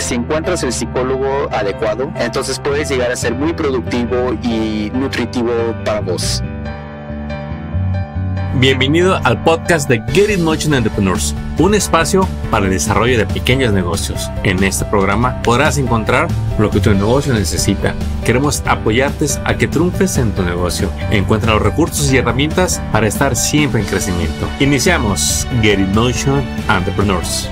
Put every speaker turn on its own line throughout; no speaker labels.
Si encuentras el psicólogo adecuado, entonces puedes llegar a ser muy productivo y nutritivo para vos.
Bienvenido al podcast de Get In Motion Entrepreneurs, un espacio para el desarrollo de pequeños negocios. En este programa podrás encontrar lo que tu negocio necesita. Queremos apoyarte a que triunfes en tu negocio. Encuentra los recursos y herramientas para estar siempre en crecimiento. Iniciamos Get In Motion Entrepreneurs.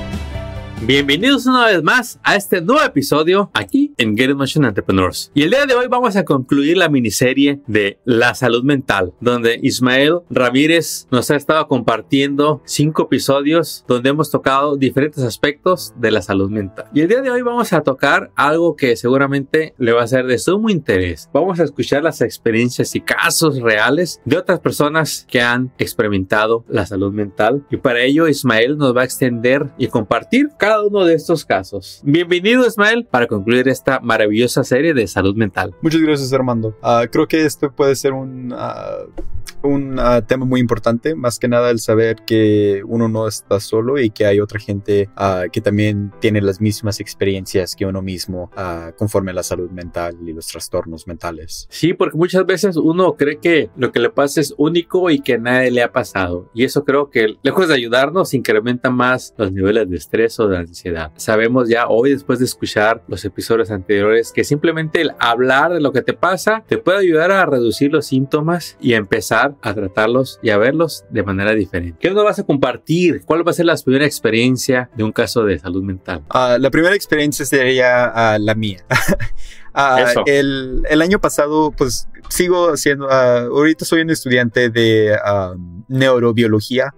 Bienvenidos una vez más a este nuevo episodio aquí en Get In Motion Entrepreneurs. Y el día de hoy vamos a concluir la miniserie de la salud mental, donde Ismael Ramírez nos ha estado compartiendo 5 episodios donde hemos tocado diferentes aspectos de la salud mental. Y el día de hoy vamos a tocar algo que seguramente le va a ser de sumo interés. Vamos a escuchar las experiencias y casos reales de otras personas que han experimentado la salud mental. Y para ello Ismael nos va a extender y compartir cada uno de estos casos. Bienvenido, Ismael, para concluir esta maravillosa serie de salud mental.
Muchas gracias, Armando. Creo que esto puede ser un tema muy importante, más que nada el saber que uno no está solo y que hay otra gente que también tiene las mismas experiencias que uno mismo conforme a la salud mental y los trastornos mentales.
Sí, porque muchas veces uno cree que lo que le pasa es único y que a nadie le ha pasado, y eso creo que lejos de ayudarnos incrementa más los niveles de estrés o de ansiedad. Sabemos ya hoy, después de escuchar los episodios anteriores, que simplemente el hablar de lo que te pasa te puede ayudar a reducir los síntomas y a empezar a tratarlos y a verlos de manera diferente. ¿Qué nos vas a compartir? ¿Cuál va a ser la primera experiencia de un caso de salud mental?
La primera experiencia sería la mía. El año pasado, pues sigo haciendo, ahorita soy un estudiante de neurobiología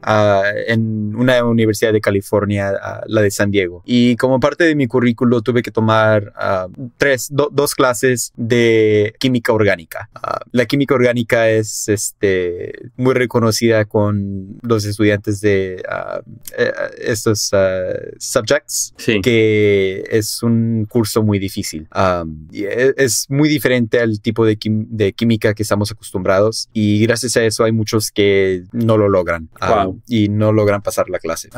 en una universidad de California, la de San Diego. Y como parte de mi currículo tuve que tomar dos clases de química orgánica. La química orgánica es muy reconocida con los estudiantes de estos subjects,
sí,
que es un curso muy difícil. Es muy diferente al tipo de química que estamos acostumbrados, y gracias a eso hay muchos que no lo logran y no logran pasar la clase.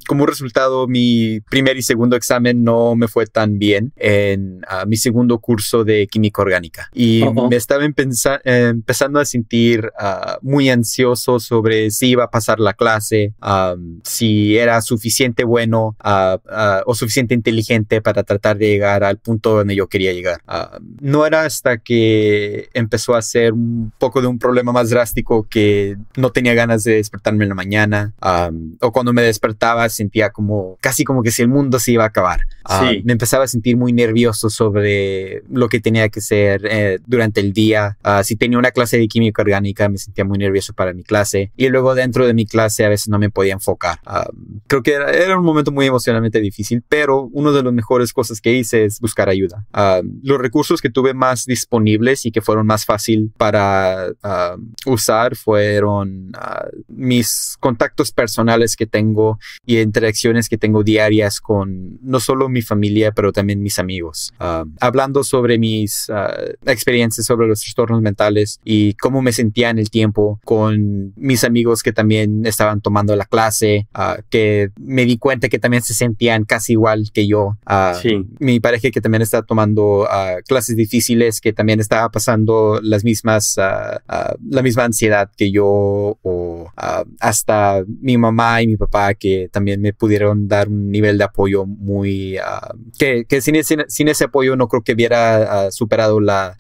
Como resultado, mi primer y segundo examen no me fue tan bien en mi segundo curso de química orgánica, y me estaba empezando a sentir muy ansioso sobre si iba a pasar la clase, si era suficiente bueno o suficiente inteligente para tratar de llegar al punto donde yo quería llegar. No era hasta que empezó a ser un poco de un problema más drástico que no tenía ganas de despertarme en la mañana, o cuando me despertaba sentía casi como que si el mundo se iba a acabar.
Sí.
Me empezaba a sentir muy nervioso sobre lo que tenía que hacer durante el día. Si tenía una clase de química orgánica, me sentía muy nervioso para mi clase, y luego dentro de mi clase a veces no me podía enfocar. Creo que era un momento muy emocionalmente difícil, pero una de las mejores cosas que hice es buscar ayuda. Los recursos que tuve más disponibles y que fueron más fácil para usar fueron mis contactos personales que tengo y interacciones que tengo diarias con no solo mi familia, pero también mis amigos. Hablando sobre mis experiencias sobre los trastornos mentales y cómo me sentía en el tiempo con mis amigos que también estaban tomando la clase, que me di cuenta que también se sentían casi igual que yo.
Sí.
Mi pareja que también está tomando clases difíciles, que también estaba pasando la misma ansiedad que yo, o hasta mi mamá y mi papá, que también me pudieron dar un nivel de apoyo muy que sin ese apoyo no creo que hubiera superado las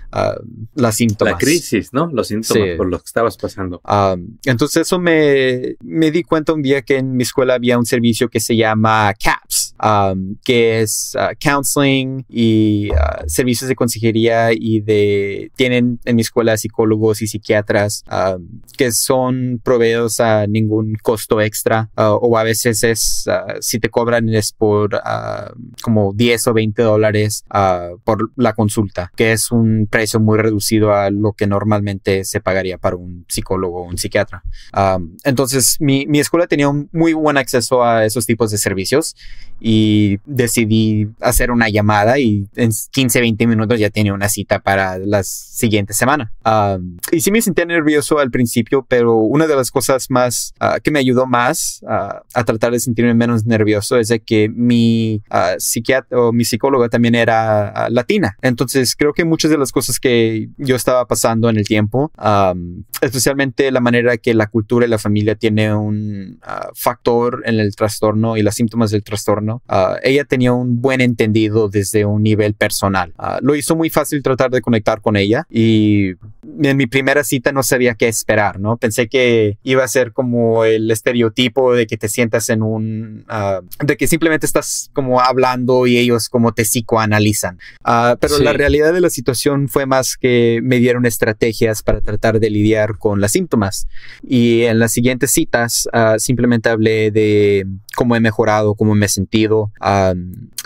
síntomas.
La crisis, ¿no? Los síntomas,
sí,
por los que estabas pasando.
Entonces eso me di cuenta un día que en mi escuela había un servicio que se llama CAPS, que es counseling y servicios de consejería, y tienen en mi escuela psicólogos y psiquiatras que son proveídos a ningún costo extra, o a veces si te cobran es por como $10 o $20 por la consulta, que es un precio muy reducido a lo que normalmente se pagaría para un psicólogo o un psiquiatra. Entonces mi escuela tenía un muy buen acceso a esos tipos de servicios, y decidí hacer una llamada y en 15, 20 minutos ya tenía una cita para la siguiente semana. Y sí me sentía nervioso al principio, pero una de las cosas más que me ayudó más a tratar de sentirme menos nervioso es de que mi psiquiatra o mi psicóloga también era latina. Entonces creo que muchas de las cosas que yo estaba pasando en el tiempo, especialmente la manera que la cultura y la familia tiene un factor en el trastorno y los síntomas del trastorno, ella tenía un buen entendido desde un nivel personal. Lo hizo muy fácil tratar de conectar con ella y en mi primera cita no sabía qué esperar, ¿no? Pensé que iba a ser como el estereotipo de que te sientas en de que simplemente estás como hablando y ellos como te psicoanalizan. Pero la realidad de la situación fue más que me dieron estrategias para tratar de lidiar con los síntomas. Y en las siguientes citas simplemente hablé de cómo he mejorado, cómo me he sentido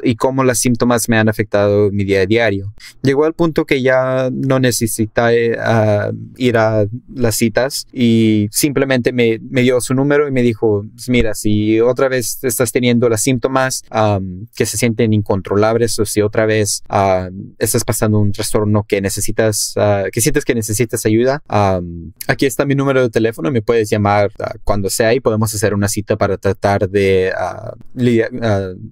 y cómo los síntomas me han afectado mi día a diario. Llegó al punto que ya no necesité ir a las citas y simplemente me dio su número y me dijo, mira, si otra vez estás teniendo los síntomas que se sienten incontrolables o si otra vez estás pasando un trastorno que necesitas, que sientes que necesitas ayuda, aquí está mi número de teléfono, me puedes llamar cuando sea y podemos hacer una cita para tratar de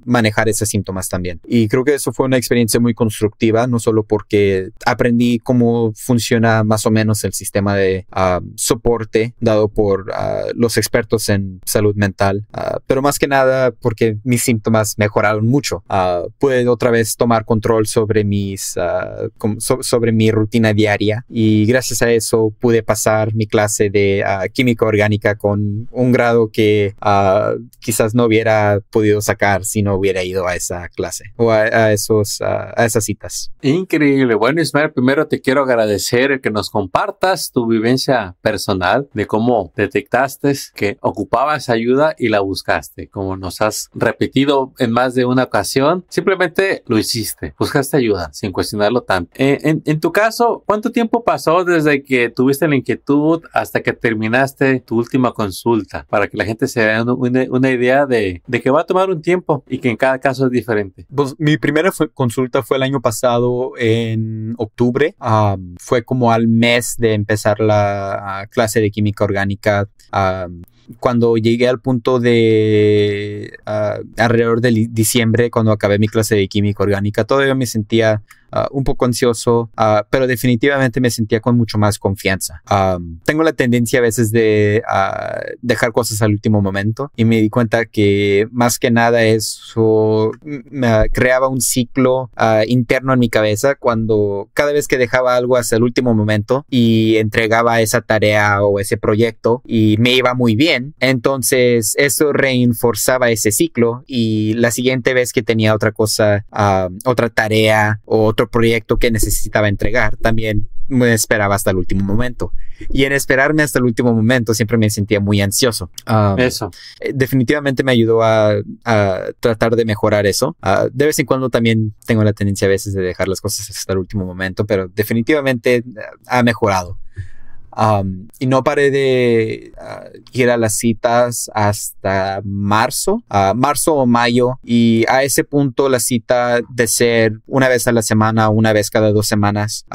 manejar esos síntomas también. Y creo que eso fue una experiencia muy constructiva, no solo porque aprendí cómo funciona más o menos el sistema de soporte dado por los expertos en salud mental, pero más que nada porque mis síntomas mejoraron mucho. Pude otra vez tomar control sobre sobre mi rutina diaria y gracias a eso pude pasar mi clase de química orgánica con un grado que quizás no hubiera podido sacar si no hubiera ido a esa clase o a esas citas.
Increíble. Bueno, Ismael, primero te quiero agradecer el que nos compartas tu vivencia personal de cómo detectaste que ocupabas ayuda y la buscaste. Como nos has repetido en más de una ocasión, simplemente lo hiciste. Buscaste ayuda sin cuestionarlo tanto. En tu caso, ¿cuánto tiempo pasó desde que tuviste la inquietud hasta que terminaste tu última consulta? Para que la gente se dé una idea de que va a tomar un tiempo y que en cada caso es diferente.
Pues mi primera consulta fue el año pasado en octubre. Fue como al mes de empezar la clase de química orgánica. Cuando llegué al punto de alrededor de diciembre, cuando acabé mi clase de química orgánica, todavía me sentía un poco ansioso, pero definitivamente me sentía con mucho más confianza. Tengo la tendencia a veces de dejar cosas al último momento y me di cuenta que más que nada eso me creaba un ciclo interno en mi cabeza cuando cada vez que dejaba algo hasta el último momento y entregaba esa tarea o ese proyecto y me iba muy bien, entonces eso reforzaba ese ciclo y la siguiente vez que tenía otra cosa, otra tarea o otro proyecto que necesitaba entregar, también me esperaba hasta el último momento. Y en esperarme hasta el último momento siempre me sentía muy ansioso.
Eso.
Definitivamente me ayudó a tratar de mejorar eso. De vez en cuando también tengo la tendencia a veces de dejar las cosas hasta el último momento, pero definitivamente ha mejorado. Y no paré de ir a las citas hasta marzo o mayo, y a ese punto la cita de ser una vez a la semana, una vez cada 2 semanas,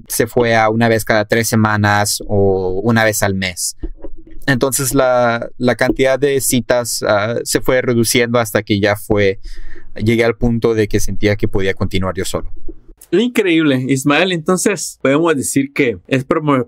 se fue a una vez cada 3 semanas o una vez al mes. Entonces la cantidad de citas se fue reduciendo hasta que llegué al punto de que sentía que podía continuar yo solo.
Increíble, Ismael. Entonces podemos decir que es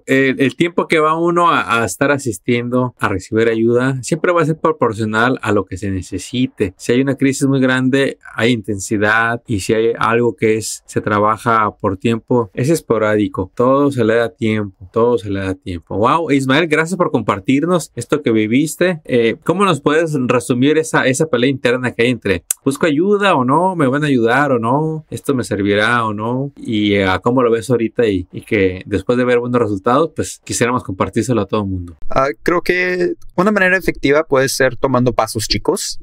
el tiempo que va uno a estar asistiendo a recibir ayuda siempre va a ser proporcional a lo que se necesite. Si hay una crisis muy grande, hay intensidad, y si hay algo que se trabaja por tiempo, es esporádico. Todo se le da tiempo. Wow, Ismael, gracias por compartirnos esto que viviste. ¿Cómo nos puedes resumir esa pelea interna que hay entre busco ayuda o no, me van a ayudar o no, esto me servirá o no? Y cómo lo ves ahorita y que después de ver buenos resultados, pues quisiéramos compartírselo a todo el mundo.
Creo que una manera efectiva puede ser tomando pasos chicos.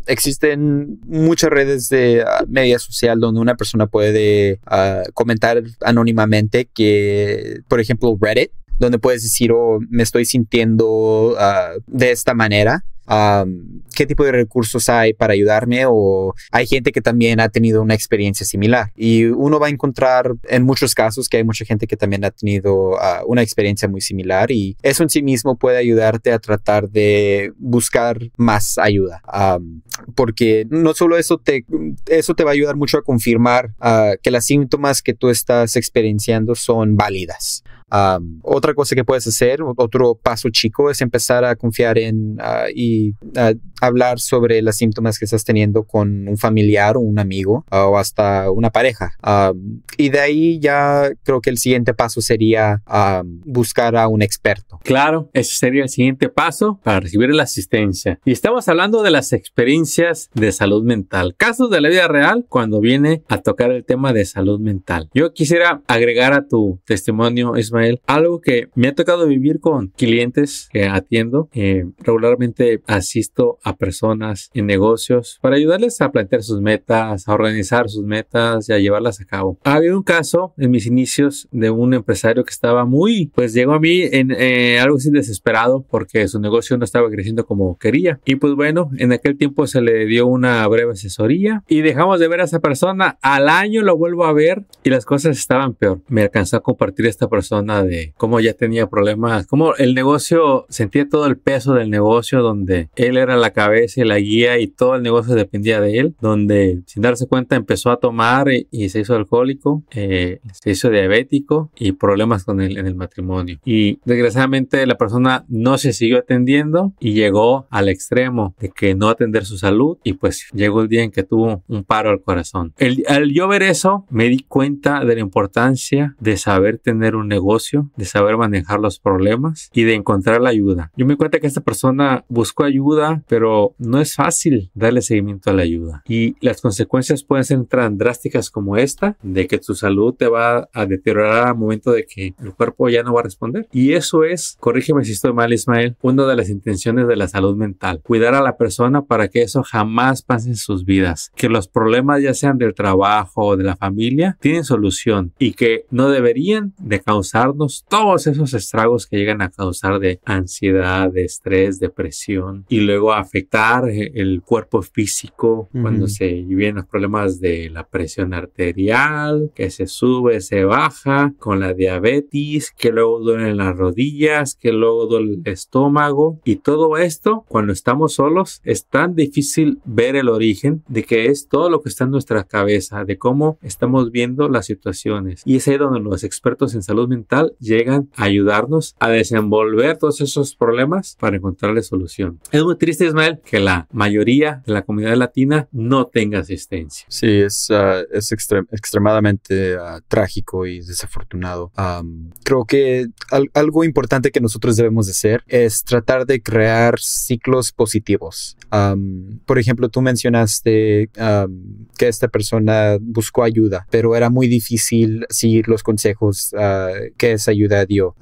Existen muchas redes de media social donde una persona puede comentar anónimamente, que por ejemplo Reddit, donde puedes decir, me estoy sintiendo de esta manera. qué tipo de recursos hay para ayudarme, o hay gente que también ha tenido una experiencia similar. Y uno va a encontrar en muchos casos que hay mucha gente que también ha tenido una experiencia muy similar, y eso en sí mismo puede ayudarte a tratar de buscar más ayuda. Porque no solo eso te va a ayudar mucho a confirmar que las síntomas que tú estás experienciando son válidas. Otra cosa que puedes hacer, otro paso chico, es empezar a confiar en y hablar sobre los síntomas que estás teniendo con un familiar o un amigo o hasta una pareja. Y de ahí ya creo que el siguiente paso sería buscar a un experto.
Claro, ese sería el siguiente paso para recibir la asistencia. Y estamos hablando de las experiencias de salud mental, casos de la vida real cuando viene a tocar el tema de salud mental. Yo quisiera agregar a tu testimonio, Ismael, algo que me ha tocado vivir con clientes que atiendo. Regularmente asisto a personas en negocios para ayudarles a plantear sus metas, a organizar sus metas y a llevarlas a cabo. Ha habido un caso en mis inicios de un empresario que estaba llegó a mí en algo así desesperado porque su negocio no estaba creciendo como quería. Y pues bueno, en aquel tiempo se le dio una breve asesoría y dejamos de ver a esa persona. Al año lo vuelvo a ver y las cosas estaban peor. Me alcanzó a compartir esta persona de cómo ya tenía problemas, cómo el negocio, sentía todo el peso del negocio, donde él era la cabeza y la guía y todo el negocio dependía de él, donde sin darse cuenta empezó a tomar y se hizo alcohólico, se hizo diabético y problemas en el matrimonio. Y desgraciadamente la persona no se siguió atendiendo y llegó al extremo de que no atender su salud, y pues llegó el día en que tuvo un paro al corazón. Al yo ver eso, me di cuenta de la importancia de saber tener un negocio, de saber manejar los problemas y de encontrar la ayuda. Yo me di cuenta que esta persona buscó ayuda, pero no es fácil darle seguimiento a la ayuda. Y las consecuencias pueden ser tan drásticas como esta, de que tu salud te va a deteriorar al momento de que el cuerpo ya no va a responder. Y eso es, corrígeme si estoy mal, Ismael, una de las intenciones de la salud mental. Cuidar a la persona para que eso jamás pase en sus vidas. Que los problemas, ya sean del trabajo o de la familia, tienen solución y que no deberían de causarnos todos esos estragos que llegan a causar de ansiedad, de estrés, depresión, y luego afectar el cuerpo físico cuando se vienen los problemas de la presión arterial, que se sube, se baja, con la diabetes, que luego duelen las rodillas, que luego duele el estómago, y todo esto, cuando estamos solos, es tan difícil ver el origen de que es todo lo que está en nuestra cabeza, de cómo estamos viendo las situaciones. Y es ahí donde los expertos en salud mental llegan a ayudarnos a desenvolver todos esos problemas para encontrarle solución. Es muy triste, Ismael, que la mayoría de la comunidad latina no tenga asistencia.
Sí, es extremadamente trágico y desafortunado. Creo que algo importante que nosotros debemos de hacer es tratar de crear ciclos positivos. Por ejemplo, tú mencionaste que esta persona buscó ayuda, pero era muy difícil seguir los consejos que esa ayuda dio.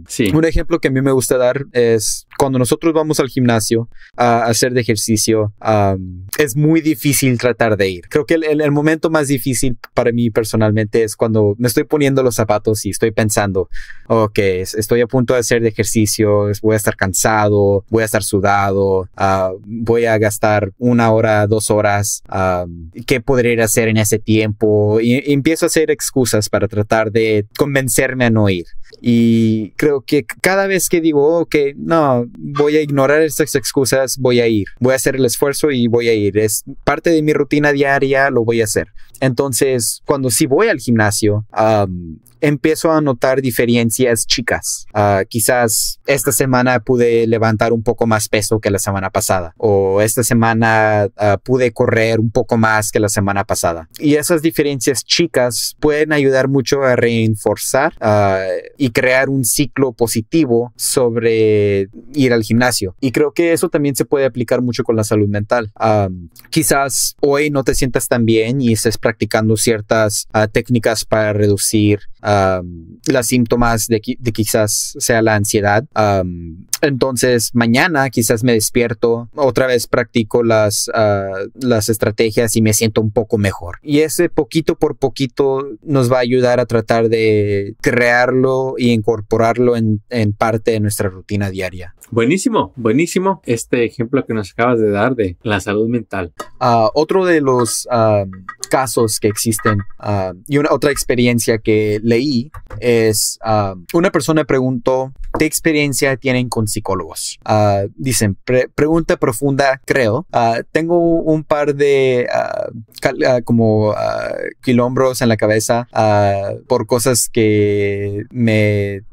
Sí.
Un ejemplo que a mí me gusta dar es cuando nosotros vamos al gimnasio a hacer de ejercicio, es muy difícil tratar de ir. Creo que el momento más difícil para mí personalmente es cuando me estoy poniendo los zapatos y estoy pensando, ok, estoy a punto de hacer de ejercicio, voy a estar cansado, voy a estar sudado, voy a gastar 1 hora, 2 horas, ¿qué podría hacer en ese tiempo? Y empiezo a hacer excusas para tratar de convencerme a no ir. Y creo que cada vez que digo, ok, no, voy a ignorar estas excusas, voy a ir. Voy a hacer el esfuerzo y voy a ir. Es parte de mi rutina diaria, lo voy a hacer. Entonces, cuando sí voy al gimnasio, empiezo a notar diferencias chicas. Quizás esta semana pude levantar un poco más peso que la semana pasada. O esta semana pude correr un poco más que la semana pasada. Y esas diferencias chicas pueden ayudar mucho a reforzar y crear un ciclo positivo sobre ir al gimnasio. Y creo que eso también se puede aplicar mucho con la salud mental. Quizás hoy no te sientas tan bien y estés practicando ciertas técnicas para reducir los síntomas de quizás sea la ansiedad. Entonces mañana quizás me despierto, otra vez practico las estrategias y me siento un poco mejor. Y ese poquito por poquito nos va a ayudar a tratar de crearlo y incorporarlo en parte de nuestra rutina diaria.
Buenísimo, buenísimo este ejemplo que nos acabas de dar de la salud mental.
Otro de los casos que existen y otra experiencia que leí es una persona preguntó ¿qué experiencia tienen con psicólogos? Dicen, pregunta profunda, creo. Tengo un par de quilombros en la cabeza por cosas que me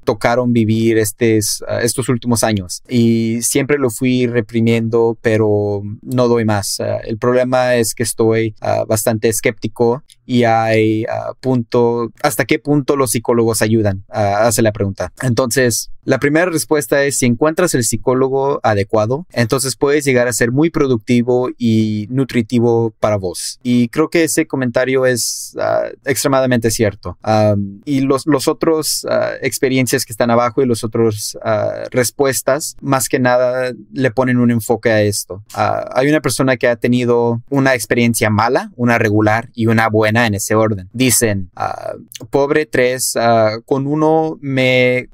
tocaron vivir estos últimos años y siempre lo fui reprimiendo, pero no doy más. El problema es que estoy bastante escéptico y hay hasta qué punto los psicólogos ayudan. Hace la pregunta. Entonces, la primera respuesta es si encuentras el psicólogo adecuado, entonces puedes llegar a ser muy productivo y nutritivo para vos. Y creo que ese comentario es extremadamente cierto. Y los otros experiencias que están abajo y los otros respuestas, más que nada le ponen un enfoque a esto. Hay una persona que ha tenido una experiencia mala, una regular y una buena en ese orden. Dicen, pobre 3, con uno me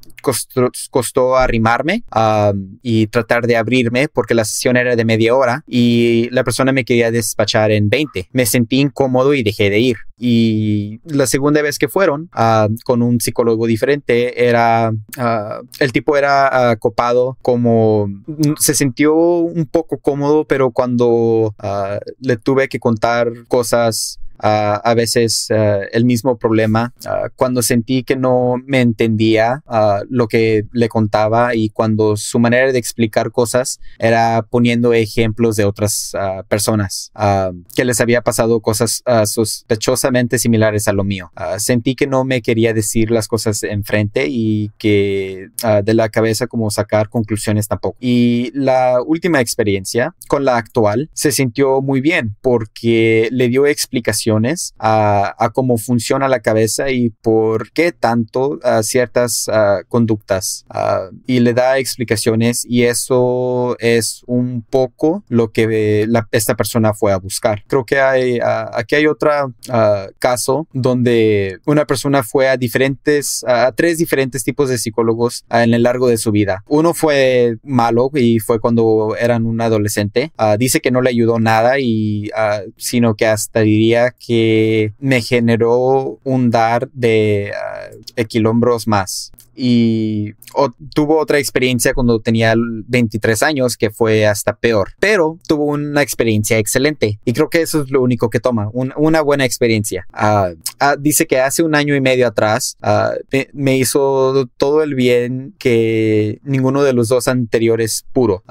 costó arrimarme y tratar de abrirme porque la sesión era de media hora y la persona me quería despachar en 20. Me sentí incómodo y dejé de ir. Y la segunda vez que fueron con un psicólogo diferente el tipo era copado, como se sintió un poco cómodo, pero cuando le tuve que contar cosas a veces el mismo problema, cuando sentí que no me entendía lo que le contaba y cuando su manera de explicar cosas era poniendo ejemplos de otras personas que les había pasado cosas sospechosamente similares a lo mío. Sentí que no me quería decir las cosas enfrente y que de la cabeza como sacar conclusiones tampoco. Y la última experiencia con la actual se sintió muy bien porque le dio explicaciones a cómo funciona la cabeza y por qué tanto ciertas conductas y le da explicaciones y eso es un poco lo que esta persona fue a buscar. Creo que aquí hay otro caso donde una persona fue a 3 diferentes tipos de psicólogos en el largo de su vida. Uno fue malo y fue cuando eran un adolescente. Dice que no le ayudó nada sino que hasta diría que me generó un dar de quilombros más. Y tuvo otra experiencia cuando tenía 23 años que fue hasta peor, pero tuvo una experiencia excelente y creo que eso es lo único que toma, una buena experiencia. Dice que hace 1 año y medio atrás me hizo todo el bien que ninguno de los 2 anteriores pudo.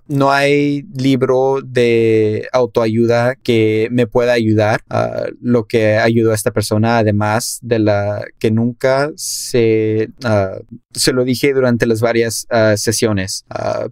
No hay libro de autoayuda que me pueda ayudar. Lo que ayudó a esta persona, además de la que nunca se lo dije durante las varias sesiones,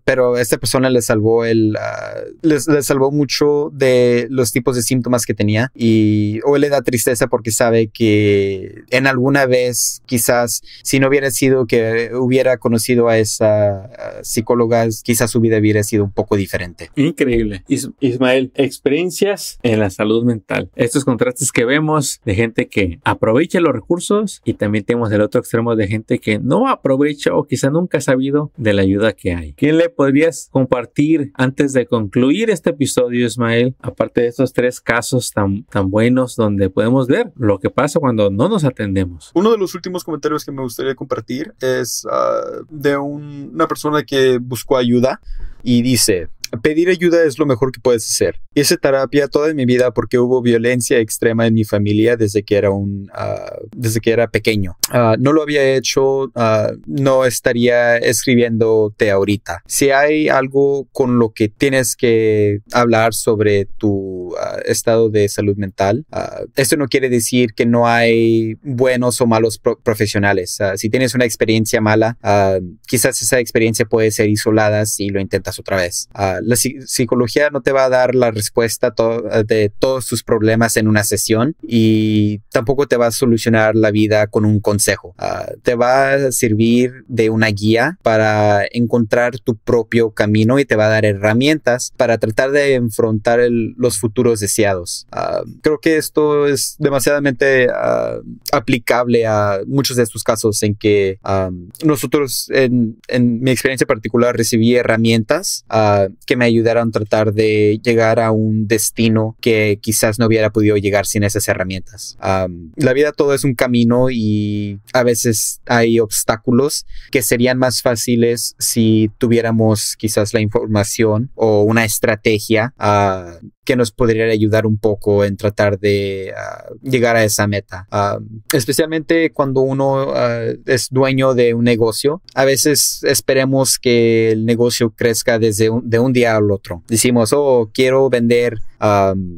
pero esta persona le salvó le salvó mucho de los tipos de síntomas que tenía y hoy le da tristeza porque sabe que en alguna vez quizás si no hubiera sido que hubiera conocido a esa psicóloga, quizás su vida hubiera sido un poco diferente.
Increíble. Ismael, experiencias en la salud mental. Estos contrastes que vemos de gente que aprovecha los recursos y también tenemos el otro extremo de gente que no aprovecha o quizá nunca ha sabido de la ayuda que hay. ¿Qué le podrías compartir antes de concluir este episodio, Ismael? Aparte de estos 3 casos tan buenos donde podemos ver lo que pasa cuando no nos atendemos.
Uno de los últimos comentarios que me gustaría compartir es de una persona que buscó ayuda y dice: pedir ayuda es lo mejor que puedes hacer. Hice terapia toda mi vida porque hubo violencia extrema en mi familia desde que era pequeño. No lo había hecho, no estaría escribiéndote ahorita. Si hay algo con lo que tienes que hablar sobre tu estado de salud mental, esto no quiere decir que no hay buenos o malos profesionales. Si tienes una experiencia mala, quizás esa experiencia puede ser isolada si lo intentas ventas otra vez. La psicología no te va a dar la respuesta de todos tus problemas en una sesión y tampoco te va a solucionar la vida con un consejo. Te va a servir de una guía para encontrar tu propio camino y te va a dar herramientas para tratar de enfrentar los futuros deseados. Creo que esto es demasiadamente aplicable a muchos de estos casos en que nosotros, en mi experiencia particular, recibí herramientas que me ayudaron a tratar de llegar a un destino que quizás no hubiera podido llegar sin esas herramientas. La vida todo es un camino y a veces hay obstáculos que serían más fáciles si tuviéramos quizás la información o una estrategia que nos podría ayudar un poco en tratar de llegar a esa meta. Especialmente cuando uno es dueño de un negocio, a veces esperemos que el negocio crezca de un día al otro. Decimos, quiero vender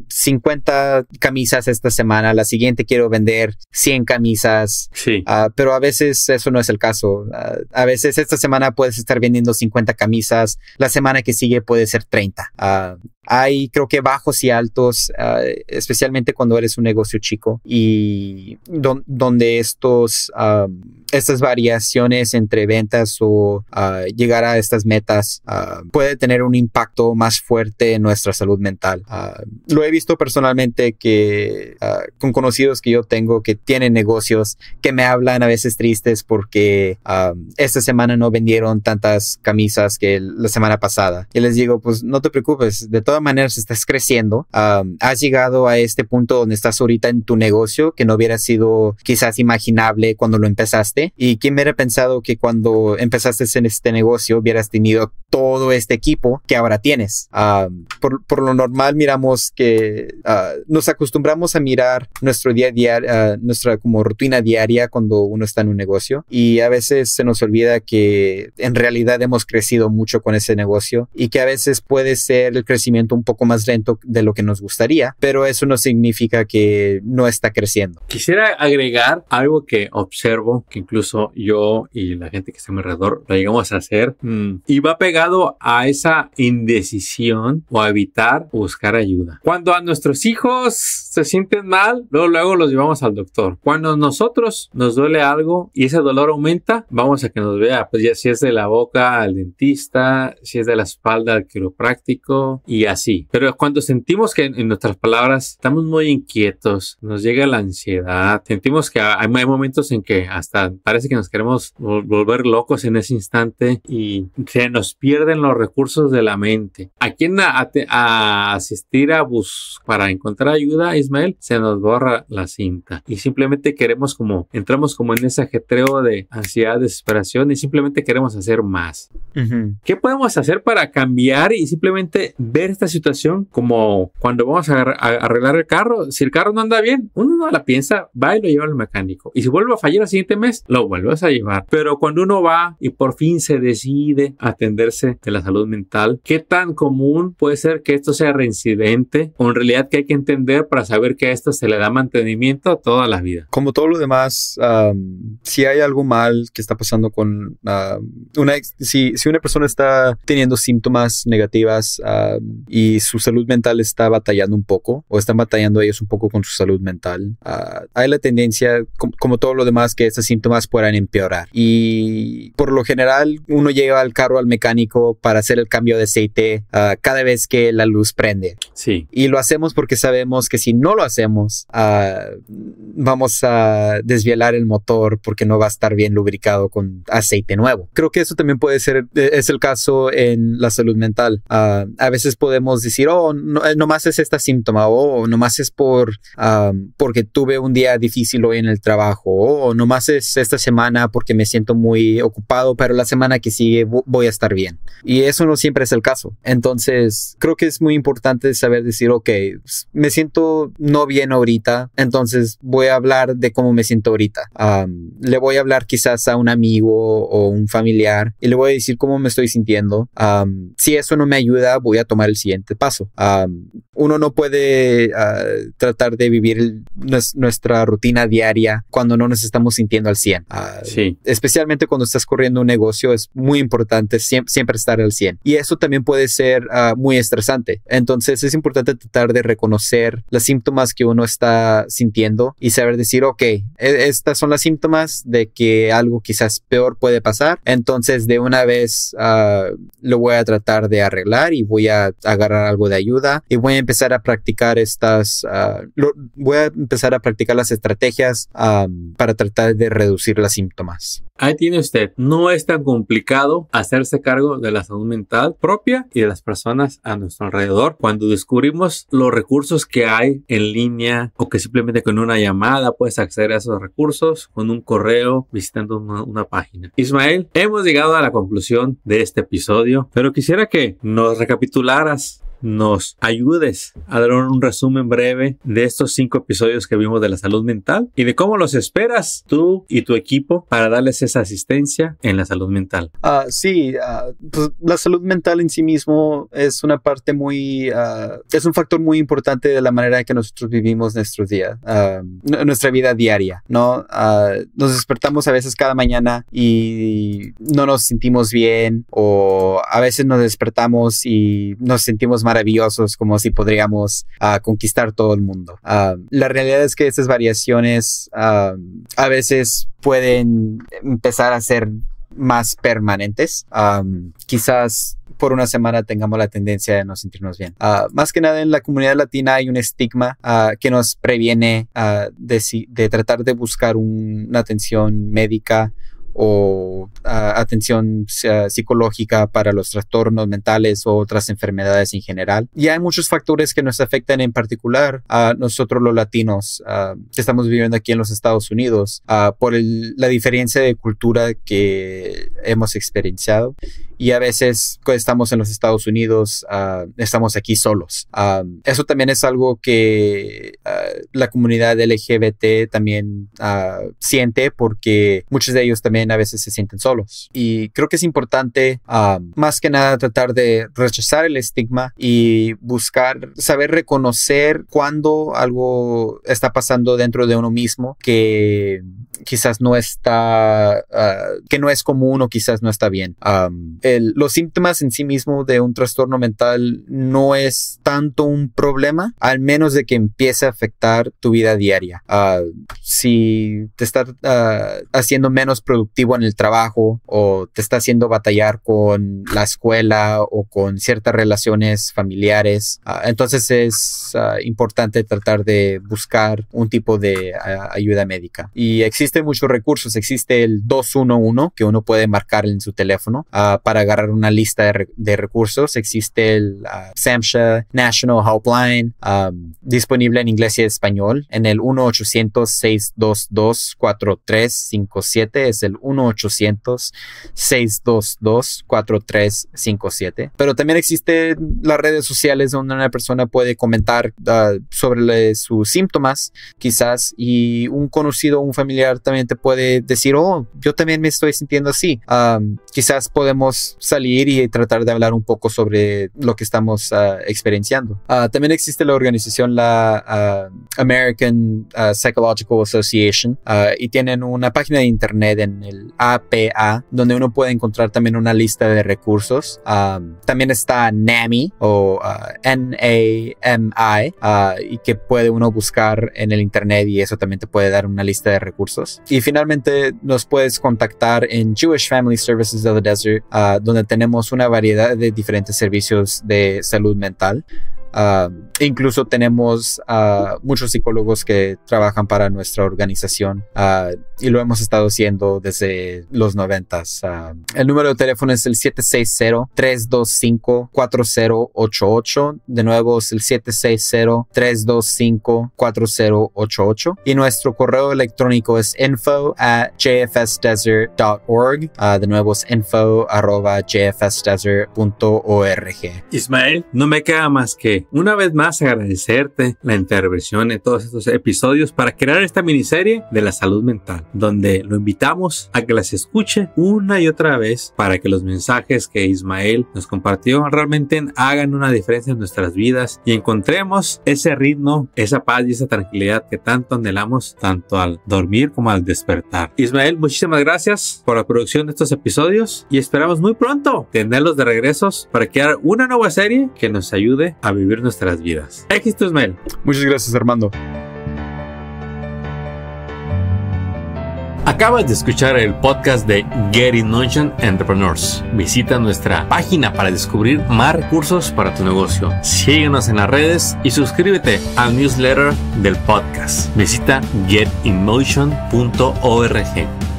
50 camisas esta semana, la siguiente quiero vender 100 camisas.
Sí.
Pero a veces eso no es el caso. A veces esta semana puedes estar vendiendo 50 camisas, la semana que sigue puede ser 30. Hay, creo que, bajos y altos, especialmente cuando eres un negocio chico y donde estas variaciones entre ventas o llegar a estas metas puede tener un impacto más fuerte en nuestra salud mental. Lo he visto personalmente con conocidos que yo tengo que tienen negocios que me hablan a veces tristes porque esta semana no vendieron tantas camisas que la semana pasada. Y les digo, pues no te preocupes, de todas maneras estás creciendo. Has llegado a este punto donde estás ahorita en tu negocio que no hubiera sido quizás imaginable cuando lo empezaste. Y quién hubiera pensado que cuando empezaste en este negocio hubieras tenido todo este equipo que ahora tienes. Por lo normal miramos que nos acostumbramos a mirar nuestro día a día, nuestra como rutina diaria cuando uno está en un negocio y a veces se nos olvida que en realidad hemos crecido mucho con ese negocio y que a veces puede ser el crecimiento un poco más lento de lo que nos gustaría, pero eso no significa que no está creciendo.
Quisiera agregar algo que observo, que incluso yo y la gente que está a mi alrededor lo llegamos a hacer, y va pegado a esa indecisión o a evitar buscar ayuda. Cuando a nuestros hijos se sienten mal, luego los llevamos al doctor. Cuando a nosotros nos duele algo y ese dolor aumenta, vamos a que nos vea, pues ya si es de la boca al dentista, si es de la espalda al quiropráctico y así. Pero cuando sentimos que en nuestras palabras estamos muy inquietos, nos llega la ansiedad, sentimos que hay momentos en que hasta parece que nos queremos volver locos en ese instante y se nos pierden los recursos de la mente. ¿A quién asistir para encontrar ayuda, Ismael? Se nos borra la cinta y simplemente entramos como en ese ajetreo de ansiedad, desesperación y simplemente queremos hacer más.
Uh-huh.
¿Qué podemos hacer para cambiar y simplemente ver esta situación como cuando vamos a arreglar el carro? Si el carro no anda bien, uno no la piensa, va y lo lleva al mecánico. Y si vuelve a fallar el siguiente mes, lo vuelves a llevar. Pero cuando uno va y por fin se decide atenderse de la salud mental, ¿qué tan común puede ser que esto sea reincidente o en realidad que hay que entender para saber que a esto se le da mantenimiento toda la vida?
Como todo lo demás, si hay algo mal que está pasando con si una persona está teniendo síntomas negativas y su salud mental está batallando un poco o están batallando ellos un poco con su salud mental, hay la tendencia, como todo lo demás, que estos síntomas puedan empeorar. Y por lo general uno lleva el carro al mecánico para hacer el cambio de aceite cada vez que la luz prende.
Sí.
Y lo hacemos porque sabemos que si no lo hacemos, vamos a desvielar el motor porque no va a estar bien lubricado con aceite nuevo. Creo que eso también puede ser, es el caso en la salud mental. A veces podemos decir, nomás es este síntoma, o nomás es porque tuve un día difícil hoy en el trabajo, o nomás es esta semana porque me siento muy ocupado, pero la semana que sigue voy a estar bien. Y eso no siempre es el caso. Entonces, creo que es muy importante saber decir, me siento no bien ahorita, entonces voy a hablar de cómo me siento ahorita. Le voy a hablar quizás a un amigo o un familiar y le voy a decir cómo me estoy sintiendo. Si eso no me ayuda, voy a tomar el siguiente paso. uno no puede tratar de vivir nuestra rutina diaria cuando no nos estamos sintiendo al 100.
Sí.
Especialmente cuando estás corriendo un negocio, es muy importante siempre estar al 100. Y eso también puede ser muy estresante. Entonces es importante tratar de reconocer los síntomas que uno está sintiendo y saber decir, ok, estas son los síntomas de que algo quizás peor puede pasar. Entonces de una vez lo voy a tratar de arreglar y voy a agarrar algo de ayuda y voy a empezar a practicar las estrategias para tratar de reducir los síntomas.
Ahí tiene usted. No es tan complicado hacerse cargo de la salud mental propia y de las personas a nuestro alrededor cuando descubrimos los recursos que hay en línea o que simplemente con una llamada puedes acceder a esos recursos, con un correo, visitando una página. Ismael, hemos llegado a la conclusión de este episodio, pero quisiera que nos recapitularas, nos ayudes a dar un resumen breve de estos 5 episodios que vimos de la salud mental y de cómo los esperas tú y tu equipo para darles esa asistencia en la salud mental.
Sí, pues la salud mental en sí mismo es una parte es un factor muy importante de la manera en que nosotros vivimos nuestros días, nuestra vida diaria, ¿no? Nos despertamos a veces cada mañana y no nos sentimos bien, o a veces nos despertamos y nos sentimos maravillosos, como si podríamos conquistar todo el mundo. La realidad es que estas variaciones a veces pueden empezar a ser más permanentes. Quizás por una semana tengamos la tendencia de no sentirnos bien. Más que nada en la comunidad latina hay un estigma que nos previene de tratar de buscar una atención médica o atención psicológica para los trastornos mentales o otras enfermedades en general. Y hay muchos factores que nos afectan, en particular a nosotros los latinos que estamos viviendo aquí en los Estados Unidos, por la diferencia de cultura que hemos experienciado. Y a veces cuando estamos en los Estados Unidos, estamos aquí solos. Eso también es algo que la comunidad LGBT también siente, porque muchos de ellos también a veces se sienten solos. Y creo que es importante, más que nada, tratar de rechazar el estigma y saber reconocer cuando algo está pasando dentro de uno mismo que quizás no está, que no es común o quizás no está bien. Los síntomas en sí mismo de un trastorno mental no es tanto un problema, al menos de que empiece a afectar tu vida diaria. Si te está haciendo menos productivo en el trabajo, o te está haciendo batallar con la escuela o con ciertas relaciones familiares, entonces es importante tratar de buscar un tipo de ayuda médica. Y existen muchos recursos. Existe el 211 que uno puede marcar en su teléfono para agarrar una lista de recursos. Existe el SAMHSA National Helpline, disponible en inglés y español, en el 1-800-622-4357. Es el 1-800-622-4357. Pero también existen las redes sociales donde una persona puede comentar sobre sus síntomas, quizás, y un conocido, un familiar también te puede decir, oh, yo también me estoy sintiendo así. Quizás podemos salir y tratar de hablar un poco sobre lo que estamos experienciando. También existe la organización, la American Psychological Association, y tienen una página de internet en el APA, donde uno puede encontrar también una lista de recursos. También está NAMI o NAMI, y que puede uno buscar en el internet, y eso también te puede dar una lista de recursos. Y finalmente nos puedes contactar en Jewish Family Services of the Desert, donde tenemos una variedad de diferentes servicios de salud mental. Incluso tenemos muchos psicólogos que trabajan para nuestra organización, y lo hemos estado haciendo desde los 90s. El número de teléfono es el 760-325-4088. De nuevo es el 760-325-4088. Y nuestro correo electrónico es info@jfsdesert.org. De nuevo es info@jfsdesert.org.
Ismael, no me queda más que que una vez más agradecerte la intervención en todos estos episodios para crear esta miniserie de la salud mental, donde lo invitamos a que las escuche una y otra vez para que los mensajes que Ismael nos compartió realmente hagan una diferencia en nuestras vidas y encontremos ese ritmo, esa paz y esa tranquilidad que tanto anhelamos, tanto al dormir como al despertar. Ismael, muchísimas gracias por la producción de estos episodios y esperamos muy pronto tenerlos de regresos para crear una nueva serie que nos ayude a vivir nuestras vidas. Éxito, Ismael.
Muchas gracias, Armando.
Acabas de escuchar el podcast de Get in Motion Entrepreneurs. Visita nuestra página para descubrir más recursos para tu negocio. Síguenos en las redes y suscríbete al newsletter del podcast. Visita getinmotion.org.